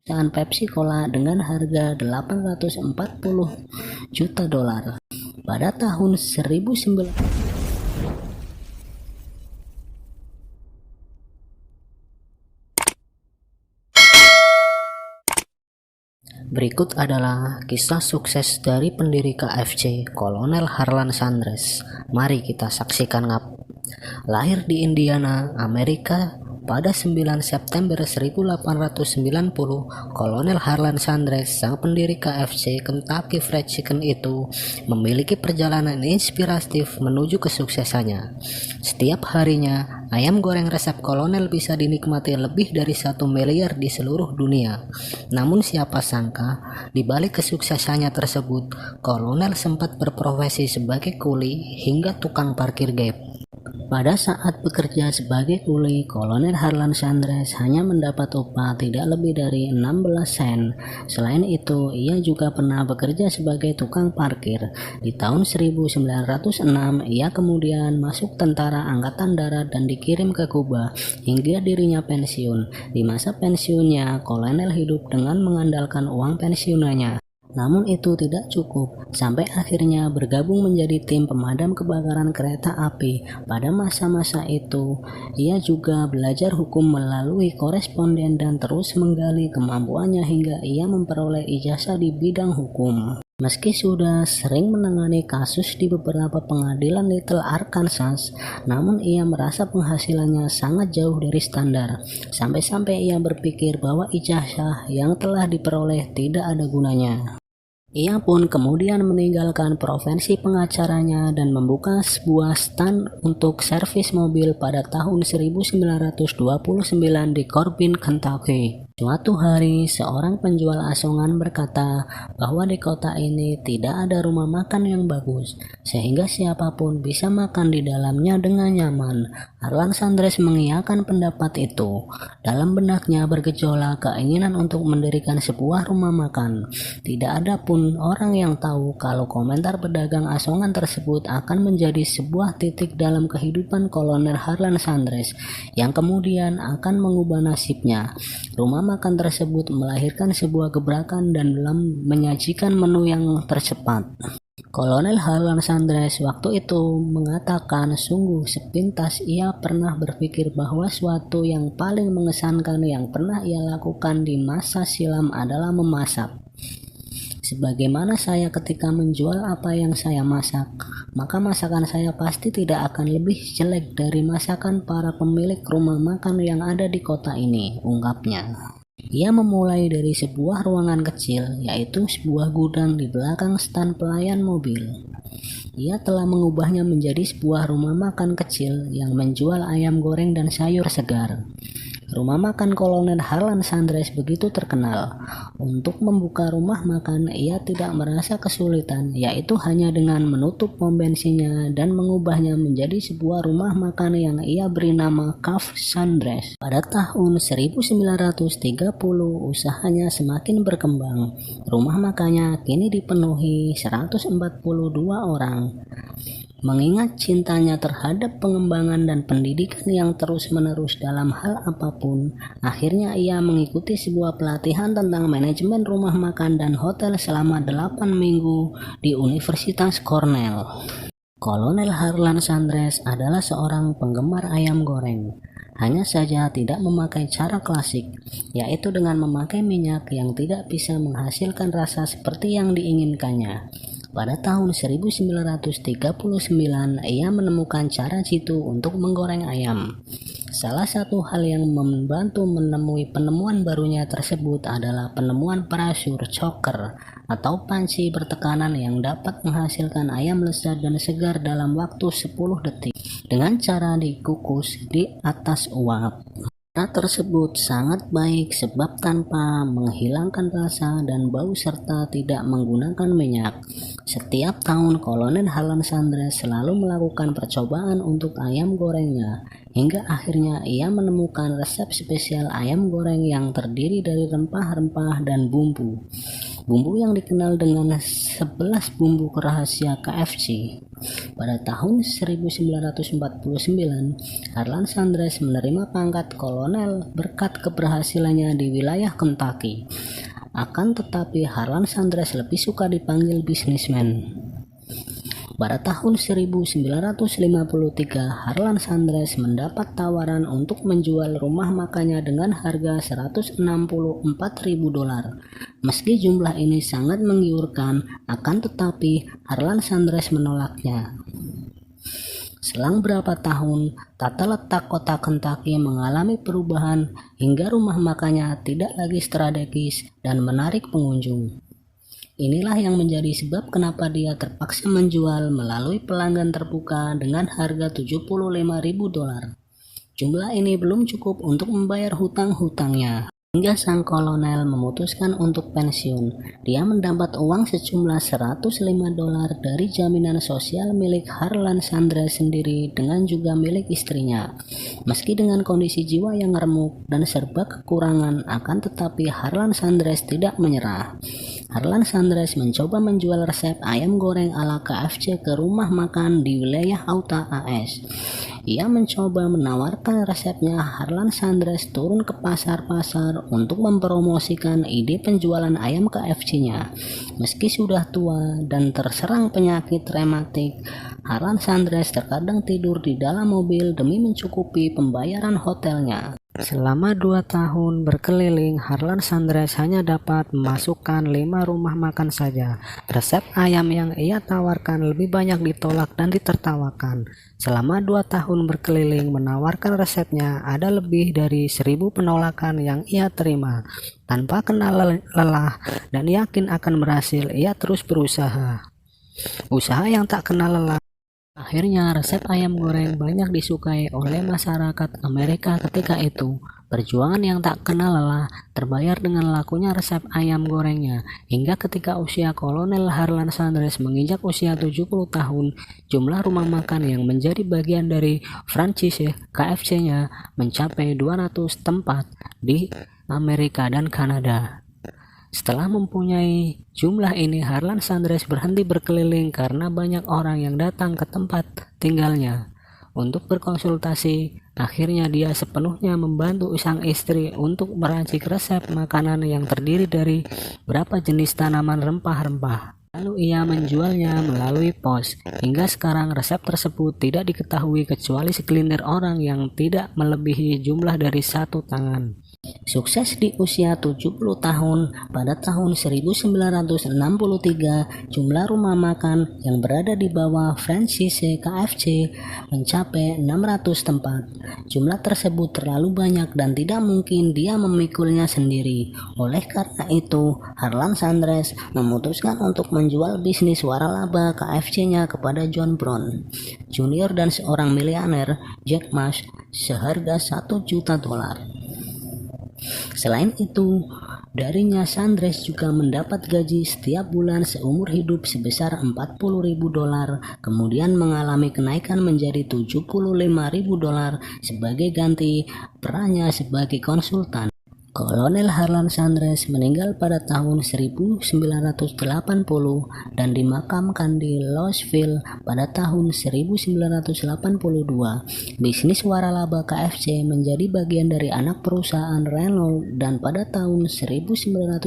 perusahaan Pepsi Cola dengan harga 840 juta dolar. Pada tahun 1900 Berikut adalah kisah sukses dari pendiri KFC, Kolonel Harlan Sanders. Mari kita saksikan Lahir di Indiana, Amerika pada 9 September 1890, Kolonel Harlan Sanders, sang pendiri KFC Kentucky Fried Chicken itu, memiliki perjalanan inspiratif menuju kesuksesannya. Setiap harinya, ayam goreng resep Kolonel bisa dinikmati lebih dari 1 miliar di seluruh dunia. Namun siapa sangka, di balik kesuksesannya tersebut, Kolonel sempat berprofesi sebagai kuli hingga tukang parkir Gap. Pada saat bekerja sebagai kuli, Kolonel Harlan Sanders hanya mendapat upah tidak lebih dari 16 sen. Selain itu, ia juga pernah bekerja sebagai tukang parkir. Di tahun 1906, ia kemudian masuk Tentara Angkatan Darat dan dikirim ke Kuba hingga dirinya pensiun. Di masa pensiunnya, Kolonel hidup dengan mengandalkan uang pensiunannya. Namun itu tidak cukup, sampai akhirnya bergabung menjadi tim pemadam kebakaran kereta api. Pada masa-masa itu, ia juga belajar hukum melalui koresponden dan terus menggali kemampuannya hingga ia memperoleh ijazah di bidang hukum. Meski sudah sering menangani kasus di beberapa pengadilan Little Arkansas, namun ia merasa penghasilannya sangat jauh dari standar. Sampai-sampai ia berpikir bahwa ijazah yang telah diperoleh tidak ada gunanya. Ia pun kemudian meninggalkan profesi pengacaranya dan membuka sebuah stand untuk servis mobil pada tahun 1929 di Corbin, Kentucky. Suatu hari, seorang penjual asongan berkata bahwa di kota ini tidak ada rumah makan yang bagus, sehingga siapapun bisa makan di dalamnya dengan nyaman. Harlan Sanders mengiyakan pendapat itu. Dalam benaknya bergejolak keinginan untuk mendirikan sebuah rumah makan. Tidak ada pun orang yang tahu kalau komentar pedagang asongan tersebut akan menjadi sebuah titik dalam kehidupan Kolonel Harlan Sanders yang kemudian akan mengubah nasibnya. Rumah makan tersebut melahirkan sebuah gebrakan dan dalam menyajikan menu yang tercepat. Kolonel Harlan Sanders waktu itu mengatakan sungguh sepintas ia pernah berpikir bahwa suatu yang paling mengesankan yang pernah ia lakukan di masa silam adalah memasak. Sebagaimana saya ketika menjual apa yang saya masak, maka masakan saya pasti tidak akan lebih jelek dari masakan para pemilik rumah makan yang ada di kota ini, ungkapnya. Ia memulai dari sebuah ruangan kecil, yaitu sebuah gudang di belakang stan pelayan mobil. Ia telah mengubahnya menjadi sebuah rumah makan kecil yang menjual ayam goreng dan sayur segar. Rumah makan Kolonel Harlan Sanders begitu terkenal. Untuk membuka rumah makan, ia tidak merasa kesulitan, yaitu hanya dengan menutup pom bensinnya dan mengubahnya menjadi sebuah rumah makan yang ia beri nama Cafe Sanders. Pada tahun 1930, usahanya semakin berkembang. Rumah makannya kini dipenuhi 142 orang. Mengingat cintanya terhadap pengembangan dan pendidikan yang terus-menerus dalam hal apapun, akhirnya ia mengikuti sebuah pelatihan tentang manajemen rumah makan dan hotel selama 8 minggu di Universitas Cornell. Kolonel Harlan Sanders adalah seorang penggemar ayam goreng. Hanya saja tidak memakai cara klasik, yaitu dengan memakai minyak yang tidak bisa menghasilkan rasa seperti yang diinginkannya. Pada tahun 1939, ia menemukan cara jitu untuk menggoreng ayam. Salah satu hal yang membantu menemui penemuan barunya tersebut adalah penemuan pressure cooker atau panci bertekanan yang dapat menghasilkan ayam lezat dan segar dalam waktu 10 detik dengan cara dikukus di atas uap. Cara tersebut sangat baik sebab tanpa menghilangkan rasa dan bau serta tidak menggunakan minyak. Setiap tahun Kolonel Harlan Sanders selalu melakukan percobaan untuk ayam gorengnya, hingga akhirnya ia menemukan resep spesial ayam goreng yang terdiri dari rempah-rempah dan bumbu. bumbu yang dikenal dengan 11 bumbu rahasia KFC. Pada tahun 1949, Harlan Sanders menerima pangkat kolonel berkat keberhasilannya di wilayah Kentucky. Akan tetapi Harlan Sanders lebih suka dipanggil bisnismen. Pada tahun 1953, Harlan Sanders mendapat tawaran untuk menjual rumah makannya dengan harga $164.000. Meski jumlah ini sangat menggiurkan, akan tetapi Harlan Sanders menolaknya. Selang berapa tahun, tata letak kota Kentucky mengalami perubahan hingga rumah makannya tidak lagi strategis dan menarik pengunjung. Inilah yang menjadi sebab kenapa dia terpaksa menjual melalui pelanggan terbuka dengan harga $75.000. Jumlah ini belum cukup untuk membayar hutang-hutangnya. Hingga sang kolonel memutuskan untuk pensiun, dia mendapat uang sejumlah $105 dari jaminan sosial milik Harlan Sanders sendiri dengan juga milik istrinya. Meski dengan kondisi jiwa yang remuk dan serba kekurangan, akan tetapi Harlan Sanders tidak menyerah. Harlan Sanders mencoba menjual resep ayam goreng ala KFC ke rumah makan di wilayah Utah, AS. Ia mencoba menawarkan resepnya. Harlan Sanders turun ke pasar-pasar untuk mempromosikan ide penjualan ayam KFC-nya. Meski sudah tua dan terserang penyakit rematik, Harlan Sanders terkadang tidur di dalam mobil demi mencukupi pembayaran hotelnya. Selama 2 tahun berkeliling, Harlan Sanders hanya dapat memasukkan 5 rumah makan saja. Resep ayam yang ia tawarkan lebih banyak ditolak dan ditertawakan. Selama 2 tahun berkeliling menawarkan resepnya, ada lebih dari 1.000 penolakan yang ia terima. Tanpa kenal lelah dan yakin akan berhasil, ia terus berusaha. Usaha yang tak kenal lelah. Akhirnya resep ayam goreng banyak disukai oleh masyarakat Amerika ketika itu. Perjuangan yang tak kenal lelah terbayar dengan lakunya resep ayam gorengnya, hingga ketika usia Kolonel Harlan Sanders menginjak usia 70 tahun, jumlah rumah makan yang menjadi bagian dari franchise KFC-nya mencapai 200 tempat di Amerika dan Kanada. Setelah mempunyai jumlah ini, Harlan Sanders berhenti berkeliling karena banyak orang yang datang ke tempat tinggalnya untuk berkonsultasi. Akhirnya dia sepenuhnya membantu sang istri untuk meracik resep makanan yang terdiri dari berapa jenis tanaman rempah-rempah. Lalu ia menjualnya melalui pos. Hingga sekarang resep tersebut tidak diketahui kecuali segelintir orang yang tidak melebihi jumlah dari 1 tangan. Sukses di usia 70 tahun, pada tahun 1963 jumlah rumah makan yang berada di bawah franchise KFC mencapai 600 tempat. Jumlah tersebut terlalu banyak dan tidak mungkin dia memikulnya sendiri. Oleh karena itu, Harlan Sanders memutuskan untuk menjual bisnis waralaba KFC-nya kepada John Brown Jr. dan seorang miliarder, Jack Ma, seharga $1 juta. Selain itu, darinya Sanders juga mendapat gaji setiap bulan seumur hidup sebesar $40.000, kemudian mengalami kenaikan menjadi $75.000 sebagai ganti perannya sebagai konsultan. Kolonel Harlan Sanders meninggal pada tahun 1980 dan dimakamkan di Louisville pada tahun 1982. Bisnis waralaba KFC menjadi bagian dari anak perusahaan Reynolds dan pada tahun 1986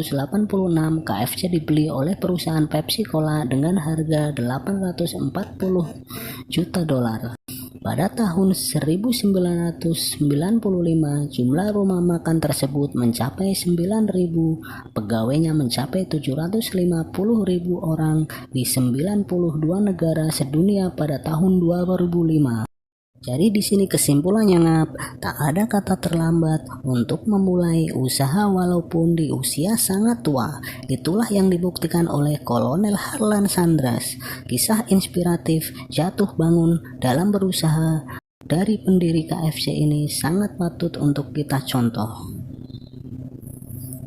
KFC dibeli oleh perusahaan Pepsi Cola dengan harga $840 juta. Pada tahun 1995 jumlah rumah makan tersebut mencapai 9.000, pegawainya mencapai 750.000 orang di 92 negara sedunia pada tahun 2005. Jadi di sini kesimpulannya tak ada kata terlambat untuk memulai usaha walaupun di usia sangat tua. Itulah yang dibuktikan oleh Kolonel Harlan Sanders. Kisah inspiratif jatuh bangun dalam berusaha dari pendiri KFC ini sangat patut untuk kita contoh.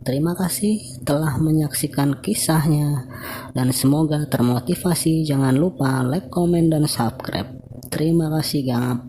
Terima kasih telah menyaksikan kisahnya dan semoga termotivasi. Jangan lupa like, komen, dan subscribe. Terima kasih, Gap.